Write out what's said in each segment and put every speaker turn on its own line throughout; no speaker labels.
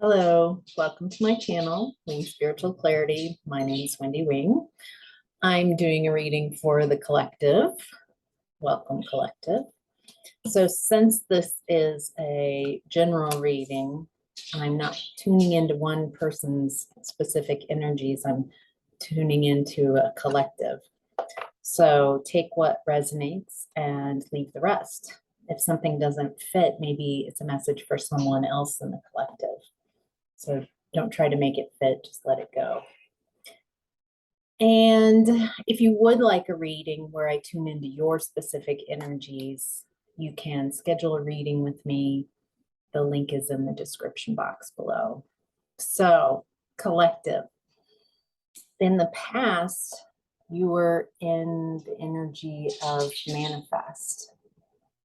Hello, welcome to my channel, Wing Spiritual Clarity. My name is Wendy Wing. I'm doing a reading for the collective. Welcome, collective. So since this is a general reading, I'm not tuning into one person's specific energies. I'm tuning into a collective. So take what resonates and leave the rest. If something doesn't fit, maybe it's a message for someone else in the collective. So don't try to make it fit, just let it go. And if you would like a reading where I tune into your specific energies, you can schedule a reading with me. The link is in the description box below. So, collective. In the past, you were in the energy of manifest.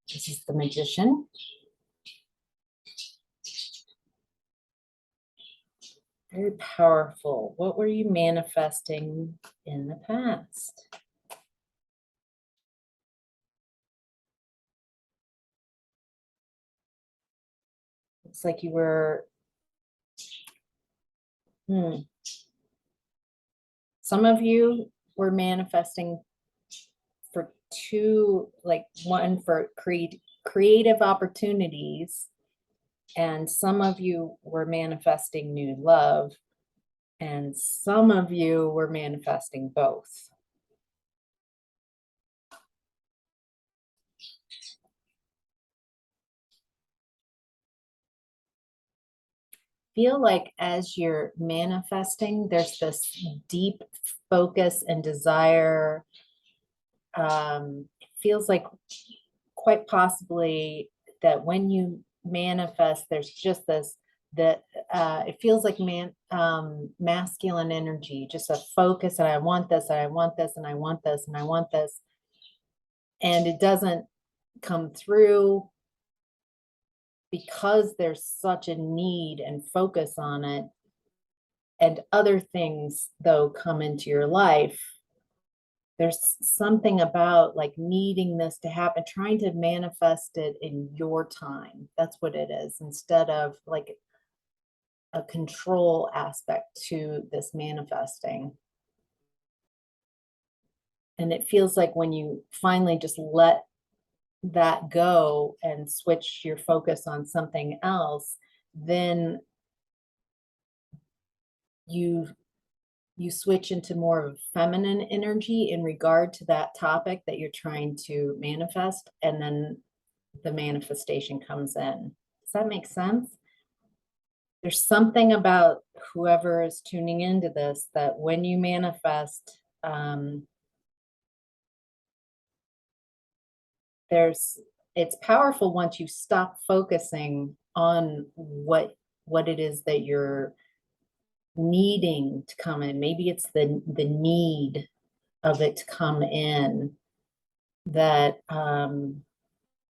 This is the Magician. Very powerful. What were you manifesting in the past? Looks like you were, some of you were manifesting for two, like one for creative opportunities, and some of you were manifesting new love, and some of you were manifesting both. Feel like as you're manifesting, there's this deep focus and desire. It feels like quite possibly that when you manifest, there's just this that it feels like masculine energy, just a focus, and I want this, and I want this, and I want this, and I want this, and it doesn't come through because there's such a need and focus on it, and other things though come into your life. There's something about like needing this to happen, trying to manifest it in your time. That's what it is, instead of like a control aspect to this manifesting. And it feels like when you finally just let that go and switch your focus on something else, then you switch into more of a feminine energy in regard to that topic that you're trying to manifest, and then the manifestation comes in. Does that make sense? There's something about whoever is tuning into this that when you manifest, it's powerful once you stop focusing on what it is that you're needing to come in. Maybe it's the need of it to come in that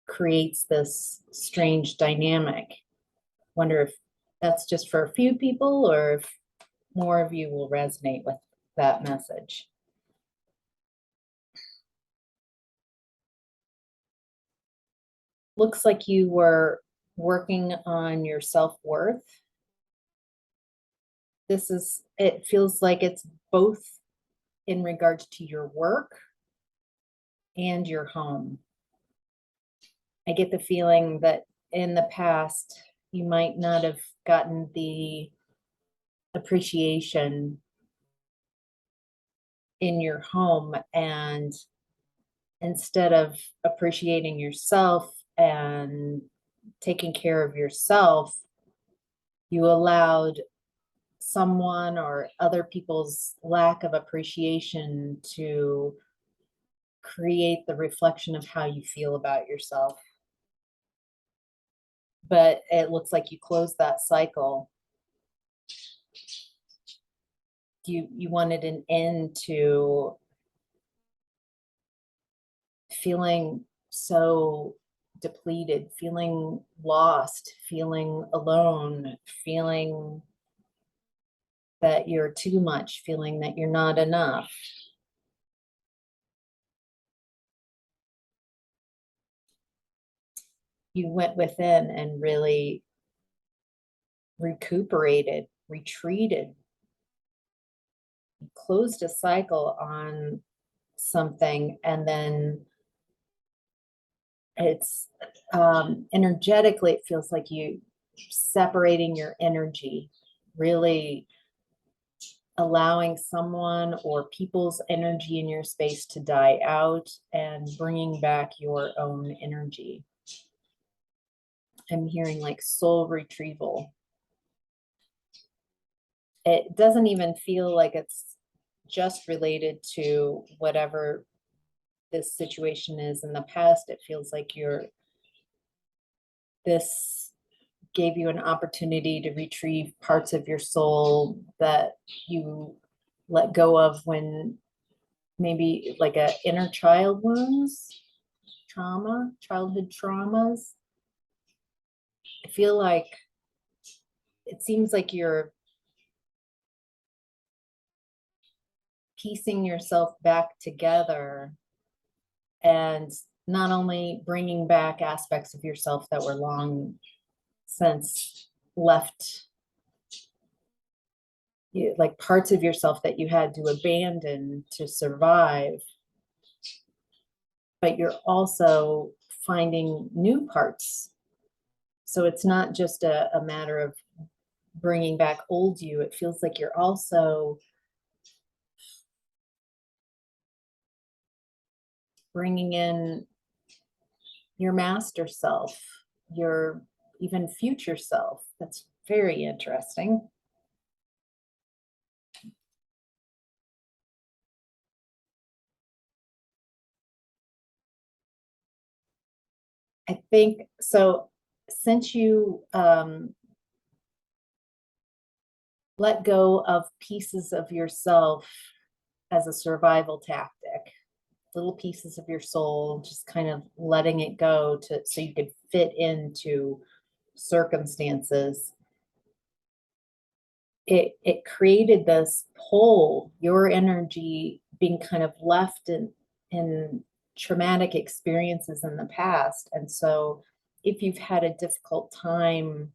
creates this strange dynamic. Wonder if that's just for a few people or if more of you will resonate with that message. Looks like you were working on your self-worth. It feels like it's both in regards to your work and your home. I get the feeling that in the past, you might not have gotten the appreciation in your home, and instead of appreciating yourself and taking care of yourself, you allowed someone or other people's lack of appreciation to create the reflection of how you feel about yourself. But it looks like you closed that cycle. You wanted an end to feeling so depleted, feeling lost, feeling alone, feeling that you're too much, feeling that you're not enough. You went within and really recuperated, retreated, closed a cycle on something, and then it's energetically, it feels like you separating your energy, really allowing someone or people's energy in your space to die out and bringing back your own energy. I'm hearing like soul retrieval. It doesn't even feel like it's just related to whatever this situation is in the past. It feels like this gave you an opportunity to retrieve parts of your soul that you let go of when maybe like a inner child wounds, childhood traumas. I feel like it seems like you're piecing yourself back together and not only bringing back aspects of yourself that were long since left, like parts of yourself that you had to abandon to survive, but you're also finding new parts. So it's not just a matter of bringing back old you. It feels like you're also bringing in your master self, your even future self. That's very interesting. I think so. Since you let go of pieces of yourself as a survival tactic, little pieces of your soul, just kind of letting it go to so you could fit into circumstances. It created this pull, your energy being kind of left in traumatic experiences in the past. And so if you've had a difficult time,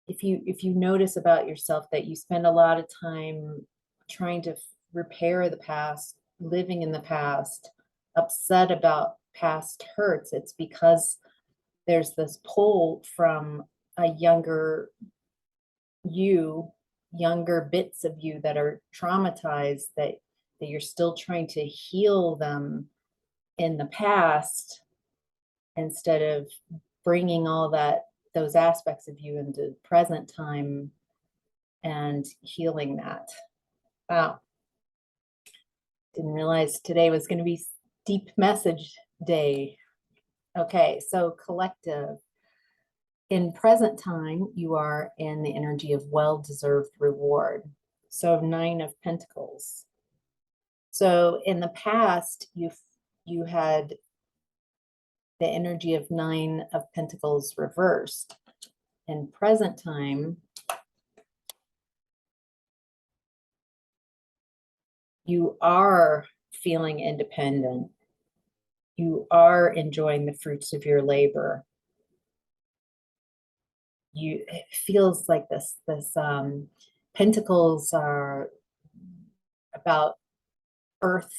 if you notice about yourself that you spend a lot of time trying to repair the past, living in the past, upset about past hurts, it's because there's this pull from a younger you, younger bits of you that are traumatized, that you're still trying to heal them in the past instead of bringing all those aspects of you into present time and healing that. Wow. Didn't realize today was going to be deep message day. Okay, so collective. In present time, you are in the energy of well-deserved reward. So 9 of Pentacles. So in the past, you had the energy of 9 of Pentacles reversed. In present time, you are feeling independent. You are enjoying the fruits of your labor. It feels like this Pentacles are about earth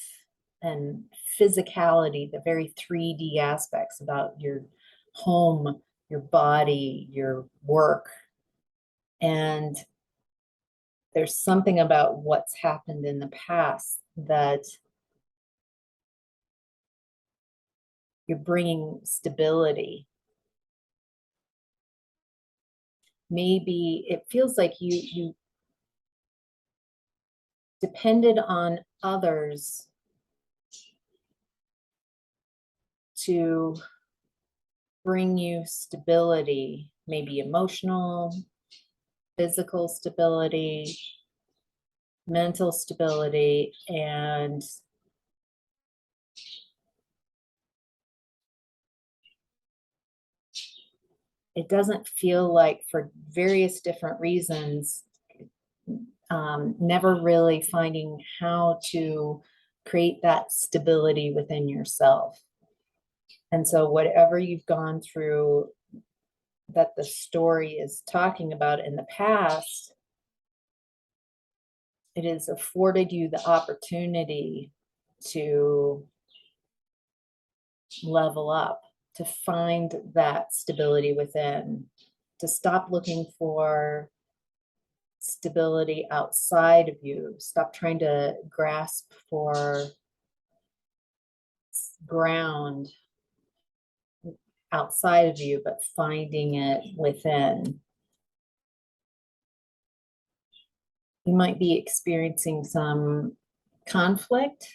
and physicality, the very 3D aspects about your home, your body, your work. And there's something about what's happened in the past that you're bringing stability. Maybe it feels like you depended on others to bring you stability, maybe emotional, physical stability, mental stability, and it doesn't feel like, for various different reasons, never really finding how to create that stability within yourself. And so whatever you've gone through that the story is talking about in the past, it has afforded you the opportunity to level up, to find that stability within, to stop looking for stability outside of you, stop trying to grasp for ground outside of you, but finding it within. You might be experiencing some conflict,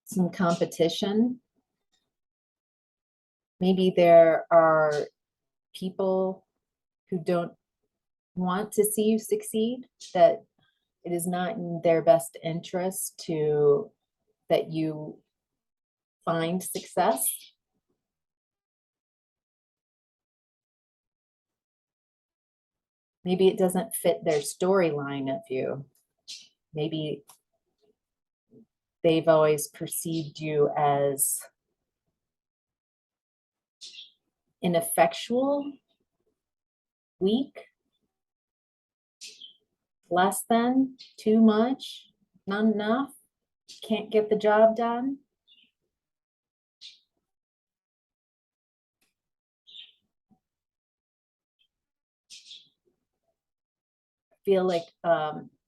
some competition. Maybe there are people who don't want to see you succeed, that it is not in their best interest to that you find success. Maybe it doesn't fit their storyline of you. Maybe they've always perceived you as ineffectual, weak, less than, too much, not enough, can't get the job done. I feel like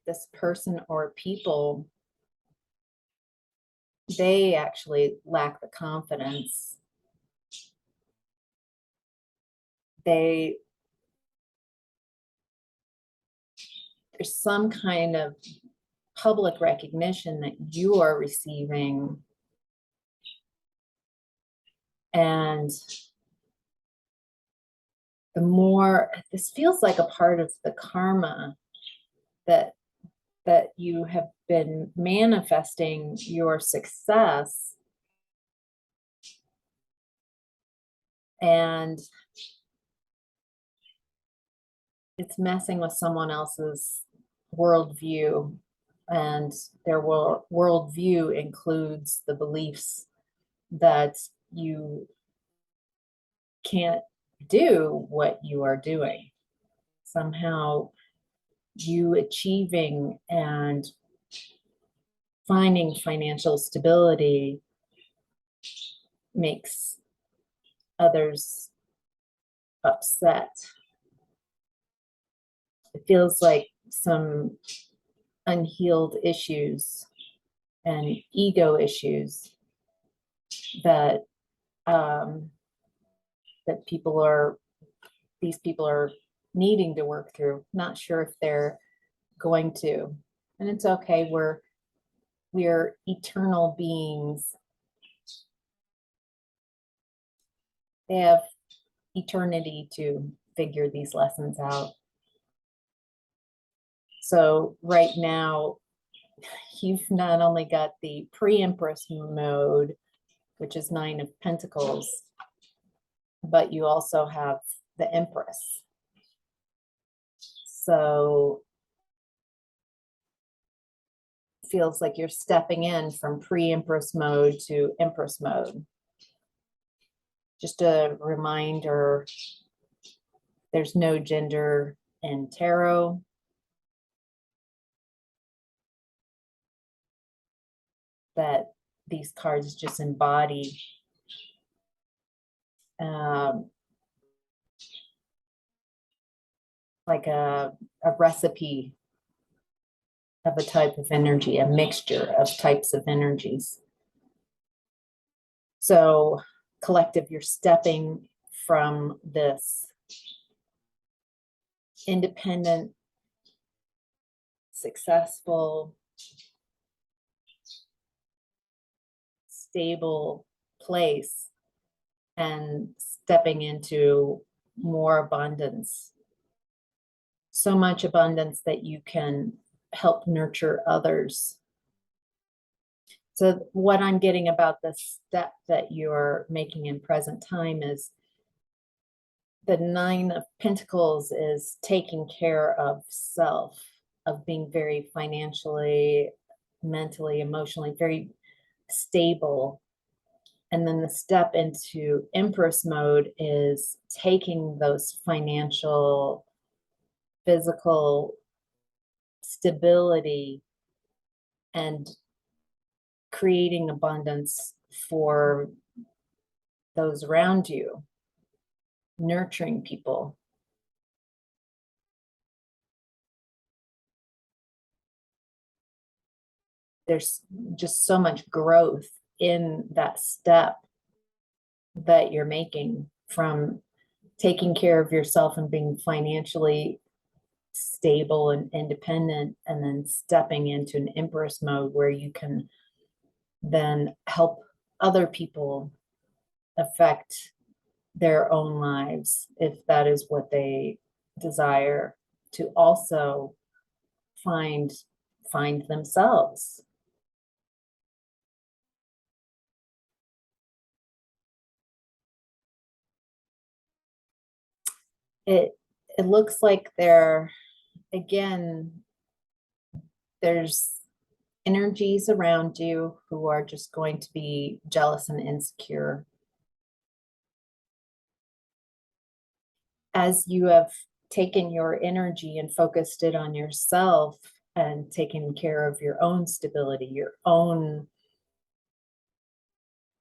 this person or people, they actually lack the confidence. There's some kind of public recognition that you are receiving, and the more, this feels like a part of the karma that you have been manifesting your success, and it's messing with someone else's worldview, and their worldview includes the beliefs that you can't do what you are doing. Somehow you achieving and finding financial stability makes others upset. It feels like some unhealed issues and ego issues that that these people are needing to work through. Not sure if they're going to, and it's okay. We're eternal beings. They have eternity to figure these lessons out. So right now, you've not only got the pre-Empress mode, which is 9 of Pentacles, but you also have the Empress. So it feels like you're stepping in from pre-Empress mode to Empress mode. Just a reminder, there's no gender in tarot. That these cards just embody like a recipe of a type of energy, a mixture of types of energies. So collective, you're stepping from this independent, successful, stable place and stepping into more abundance. So much abundance that you can help nurture others. So what I'm getting about the step that you're making in present time is the 9 of Pentacles is taking care of self, of being very financially, mentally, emotionally, very stable. And then the step into Empress mode is taking those financial, physical stability and creating abundance for those around you, nurturing people. There's just so much growth in that step that you're making, from taking care of yourself and being financially stable and independent, and then stepping into an Empress mode where you can then help other people affect their own lives, if that is what they desire, to also find themselves. It looks like again, there's energies around you who are just going to be jealous and insecure. As you have taken your energy and focused it on yourself and taken care of your own stability, your own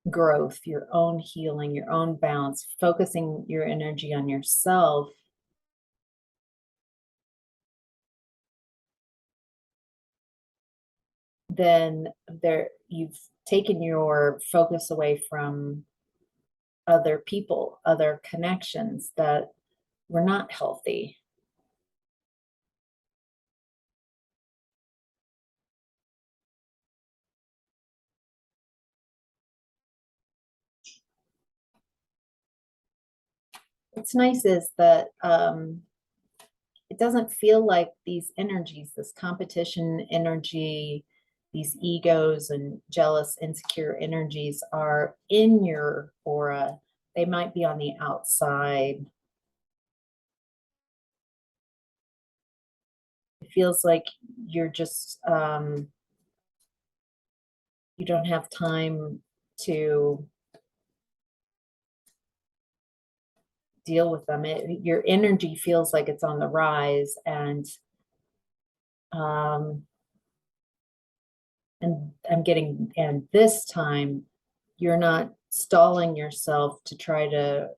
growth, your own healing, your own balance, focusing your energy on yourself, then you've taken your focus away from other people, other connections that were not healthy. What's nice is that it doesn't feel like these energies, this competition energy, these egos and jealous, insecure energies are in your aura. They might be on the outside. It feels like you're just, you don't have time to deal with them. Your energy feels like it's on the rise, um, and and this time you're not stalling yourself to try to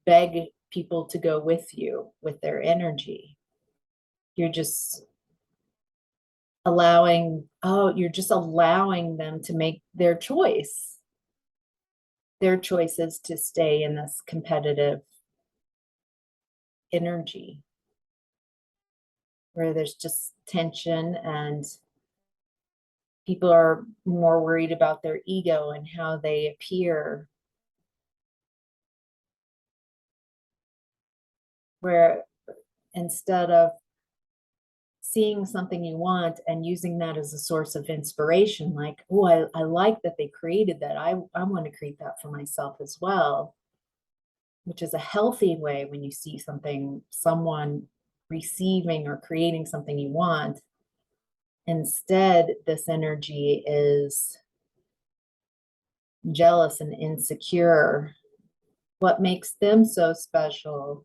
beg people to go with you with their energy. You're just you're just allowing them to make their choice. Their choice is to stay in this competitive energy where there's just tension, and people are more worried about their ego and how they appear, where instead of seeing something you want and using that as a source of inspiration, like, oh, I like that they created that, I want to create that for myself as well, which is a healthy way. When you see someone receiving or creating something you want, instead this energy is jealous and insecure. What makes them so special?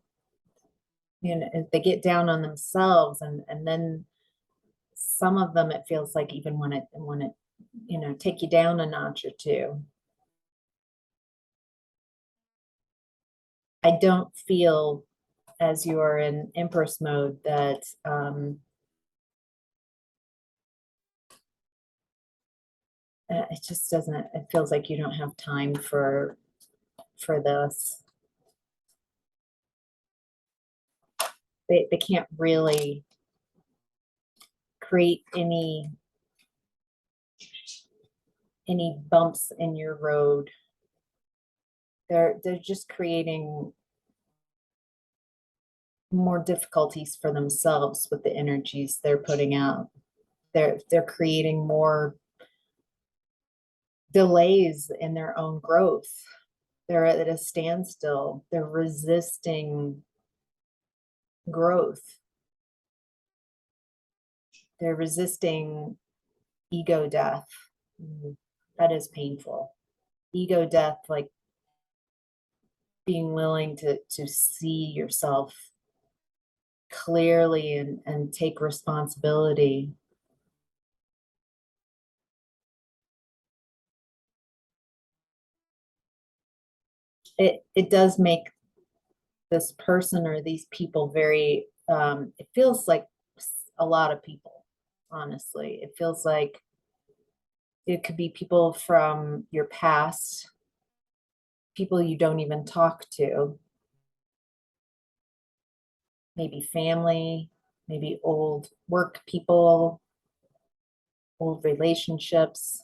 They get down on themselves, and then some of them, it feels like, even when it take you down a notch or two. I don't feel, as you are in Empress mode, that it just doesn't, it feels like you don't have time for this. They can't really create any bumps in your road. They're just creating more difficulties for themselves with the energies they're putting out. They're creating more delays in their own growth. They're at a standstill. They're resisting growth. They're resisting ego death. That is painful. ego death, like being willing to see yourself clearly and take responsibility. It does make this person or these people very, it feels like a lot of people, honestly. It feels like it could be people from your past, people you don't even talk to, maybe family, maybe old work people, old relationships.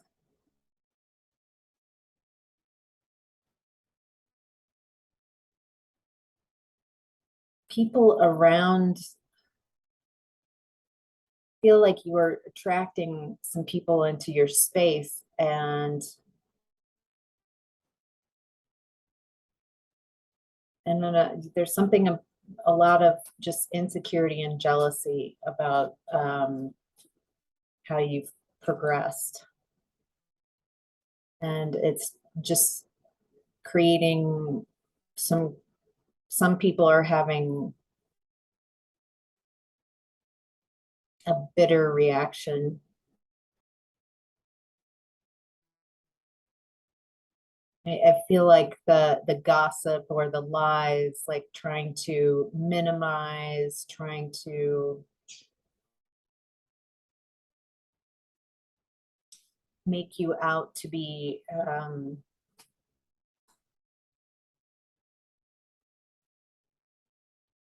People around, feel like you are attracting some people into your space, and then there's something, a lot of just insecurity and jealousy about how you've progressed. And it's just creating some people are having a bitter reaction. I feel like the gossip or the lies, like trying to minimize, trying to make you out to be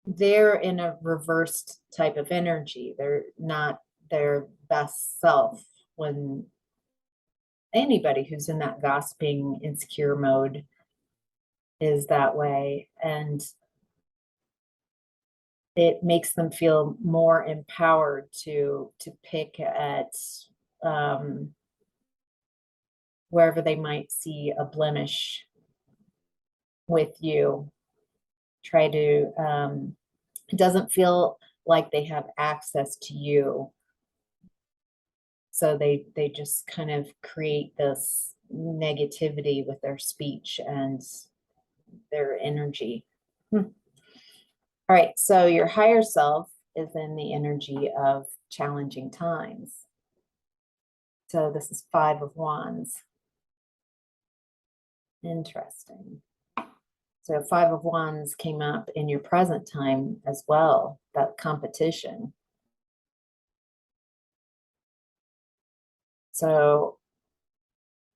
they're in a reversed type of energy. They're not their best self when anybody who's in that gossiping, insecure mode is that way. And it makes them feel more empowered to pick at um, wherever they might see a blemish with you. Try to, it doesn't feel like they have access to you. So they just kind of create this negativity with their speech and their energy. All right, so your higher self is in the energy of challenging times. So this is 5 of Wands. Interesting. So 5 of Wands came up in your present time as well, that competition. So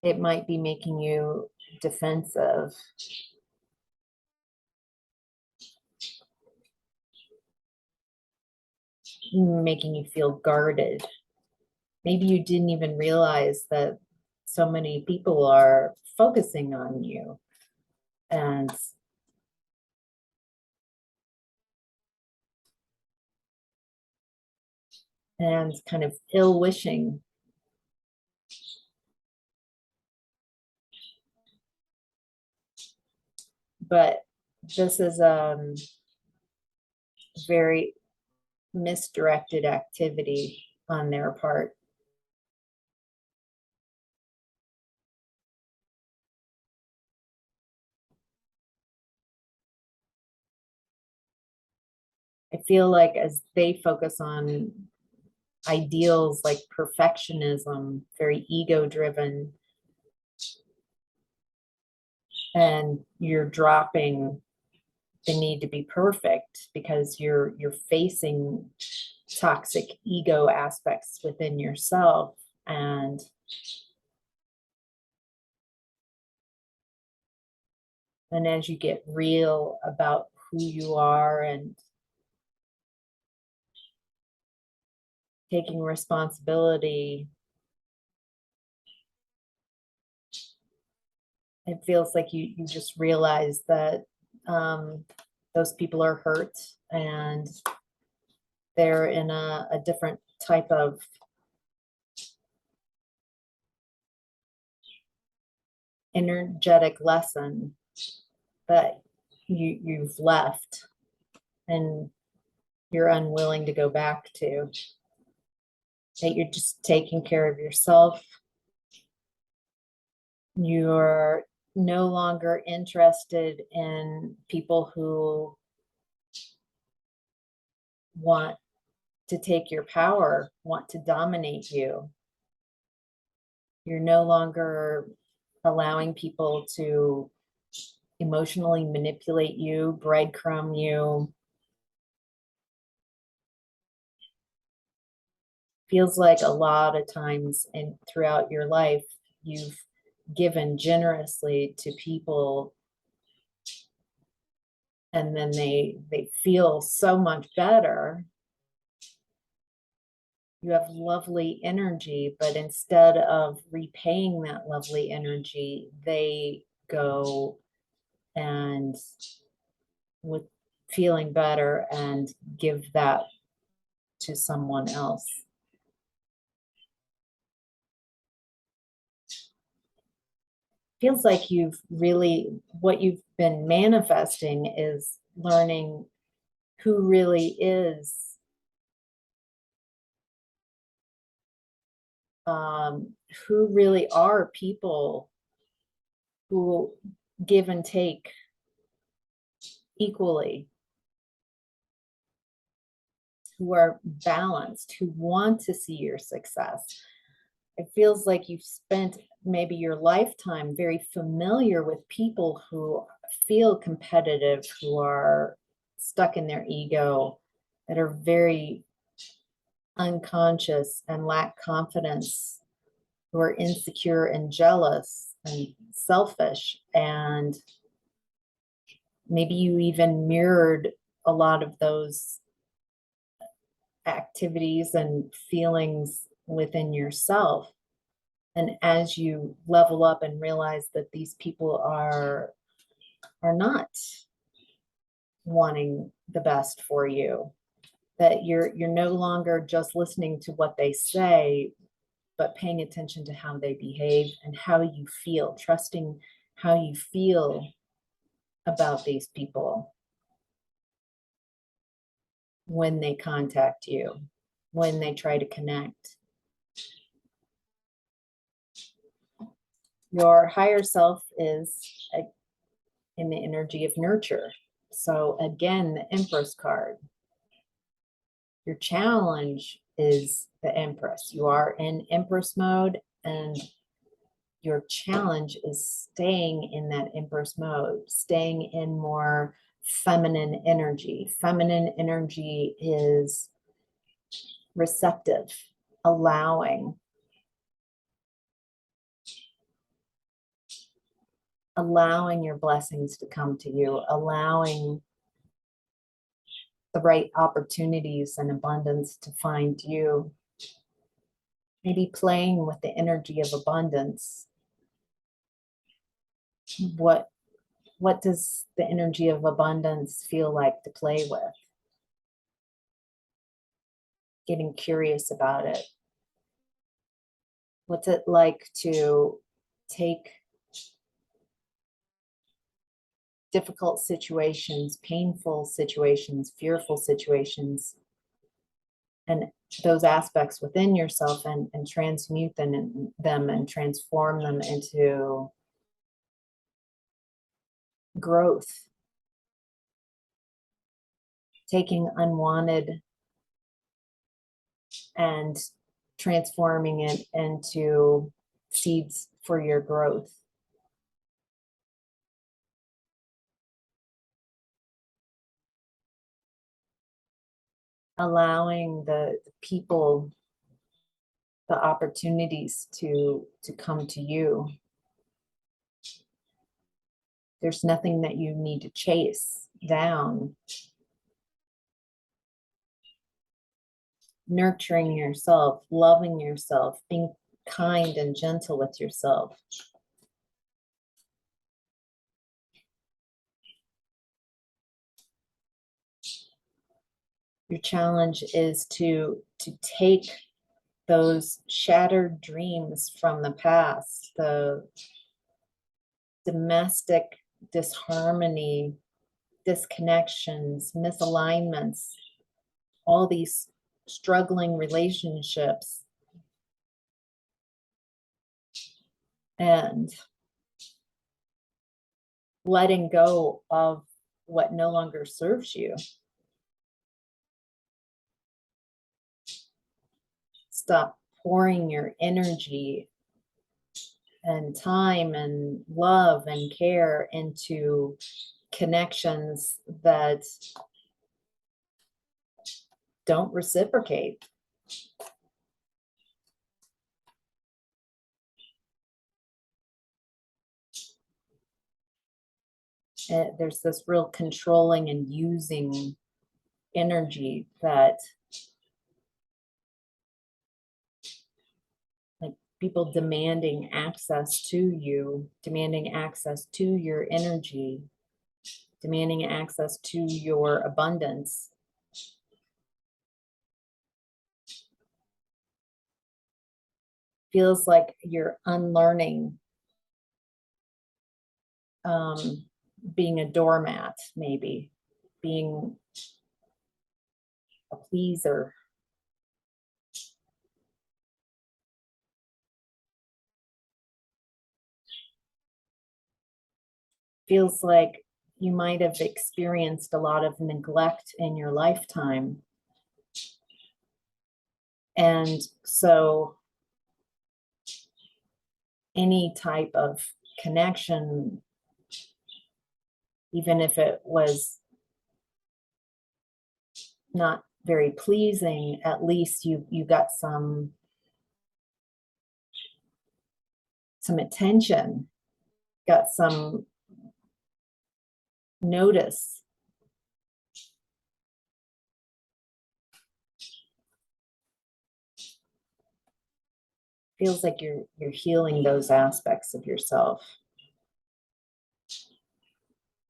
it might be making you defensive. Making you feel guarded. Maybe you didn't even realize that so many people are focusing on you and kind of ill wishing. But this is very misdirected activity on their part. I feel like as they focus on ideals like perfectionism, very ego driven, and you're dropping the need to be perfect because you're facing toxic ego aspects within yourself, and as you get real about who you are and taking responsibility, it feels like you just realize that those people are hurt and they're in a different type of energetic lesson that you've left and you're unwilling to go back to. That you're just taking care of yourself. You're no longer interested in people who want to take your power, want to dominate you. You're no longer allowing people to emotionally manipulate you, breadcrumb you. Feels like a lot of times throughout your life, you've given generously to people, and then they feel so much better. You have lovely energy, but instead of repaying that lovely energy, they go and, with feeling better, and give that to someone else. Feels like what you've been manifesting is learning who really is, who really are people who give and take equally, who are balanced, who want to see your success. It feels like you've spent maybe your lifetime very familiar with people who feel competitive, who are stuck in their ego, that are very unconscious and lack confidence, who are insecure and jealous and selfish. And maybe you even mirrored a lot of those activities and feelings within yourself. And as you level up and realize that these people are not wanting the best for you, that you're no longer just listening to what they say, but paying attention to how they behave and how you feel, trusting how you feel about these people when they contact you, when they try to connect. Your higher self is in the energy of nurture. So again, the Empress card. Your challenge is the Empress. You are in Empress mode, and your challenge is staying in that Empress mode, staying in more feminine energy. Feminine energy is receptive, allowing your blessings to come to you, allowing the right opportunities and abundance to find you. Maybe playing with the energy of abundance. What does the energy of abundance feel like to play with? Getting curious about it. What's it like to take difficult situations, painful situations, fearful situations, and those aspects within yourself, and transmute them and transform them into growth, taking unwanted and transforming it into seeds for your growth. Allowing the people, the opportunities to come to you. There's nothing that you need to chase down. Nurturing yourself, loving yourself, being kind and gentle with yourself. Your challenge is to take those shattered dreams from the past, the domestic disharmony, disconnections, misalignments, all these struggling relationships, and letting go of what no longer serves you. Stop pouring your energy and time and love and care into connections that don't reciprocate. There's this real controlling and using energy that, like, people demanding access to you, demanding access to your energy, demanding access to your abundance. Feels like you're unlearning being a doormat, maybe being a pleaser. Feels like you might have experienced a lot of neglect in your lifetime. And so any type of connection, even if it was not very pleasing, at least you got some attention, got some notice. Feels like you're healing those aspects of yourself.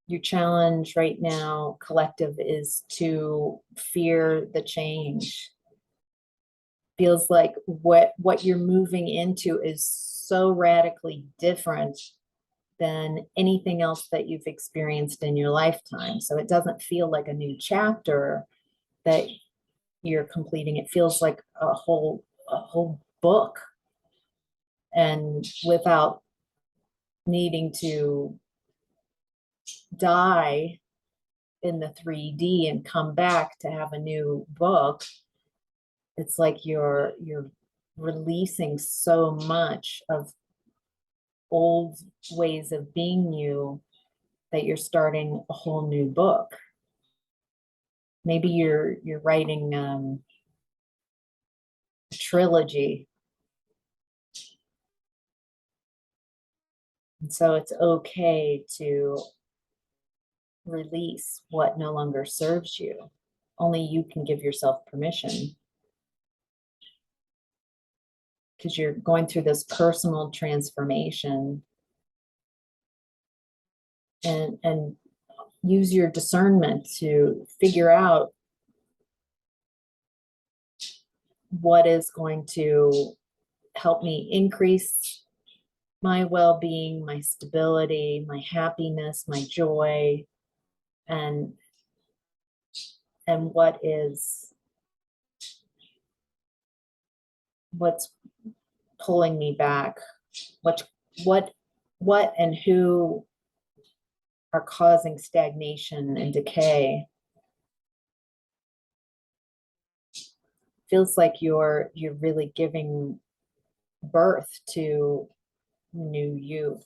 Your challenge right now, collective, is to fear the change. Feels like what you're moving into is so radically different than anything else that you've experienced in your lifetime. So it doesn't feel like a new chapter that you're completing. It feels like a whole book, and without needing to die in the 3D and come back to have a new book. It's like you're releasing so much of old ways of being you that you're starting a whole new book. Maybe you're writing a trilogy. And so it's okay to release what no longer serves you. Only you can give yourself permission, because you're going through this personal transformation, and use your discernment to figure out what is going to help me increase my well-being, my stability, my happiness, my joy, and what's pulling me back, what and who are causing stagnation and decay. Feels like you're really giving birth to new you.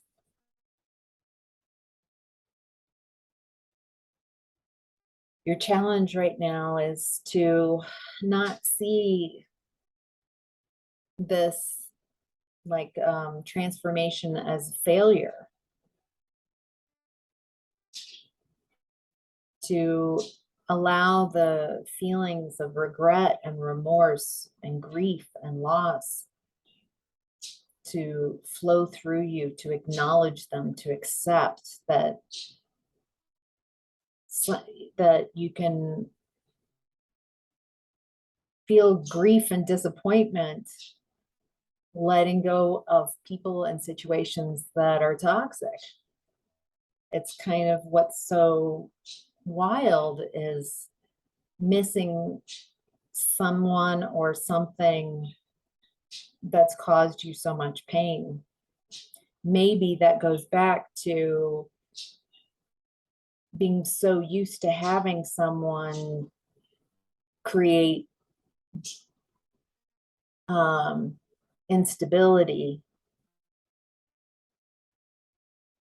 Your challenge right now is to not see this like transformation as failure, to allow the feelings of regret and remorse and grief and loss to flow through you, to acknowledge them, to accept that you can feel grief and disappointment letting go of people and situations that are toxic. It's kind of what's so wild is missing someone or something that's caused you so much pain. Maybe that goes back to being so used to having someone create instability.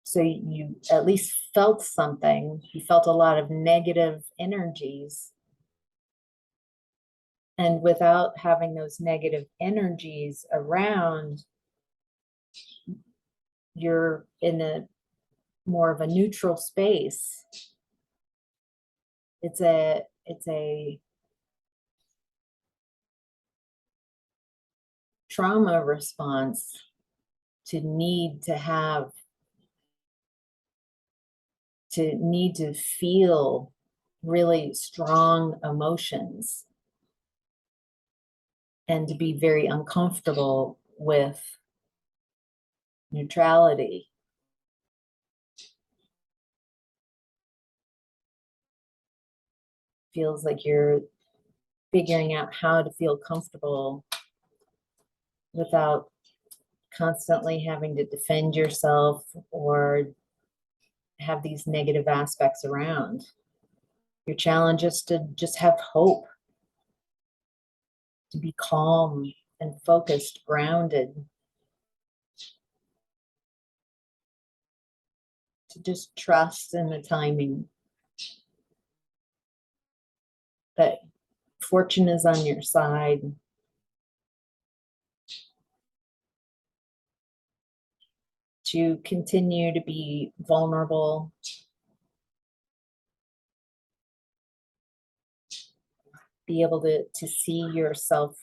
So you at least felt something. You felt a lot of negative energies. And without having those negative energies around, you're in a more of a neutral space. It's a trauma response to need to feel really strong emotions and to be very uncomfortable with neutrality. Feels like you're figuring out how to feel comfortable without constantly having to defend yourself or have these negative aspects around. Your challenge is to just have hope, to be calm and focused, grounded, to just trust in the timing that fortune is on your side. To continue to be vulnerable, be able to see yourself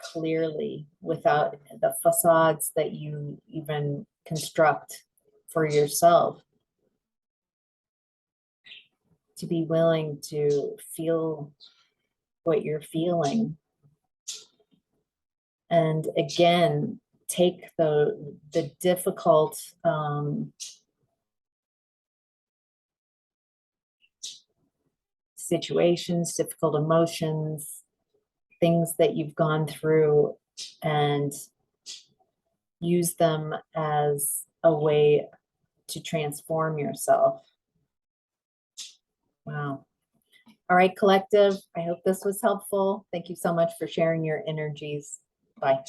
clearly without the facades that you even construct for yourself. To be willing to feel what you're feeling. And again, take the difficult situations, difficult emotions, things that you've gone through, and use them as a way to transform yourself. Wow. All right, collective. I hope this was helpful. Thank you so much for sharing your energies. Bye.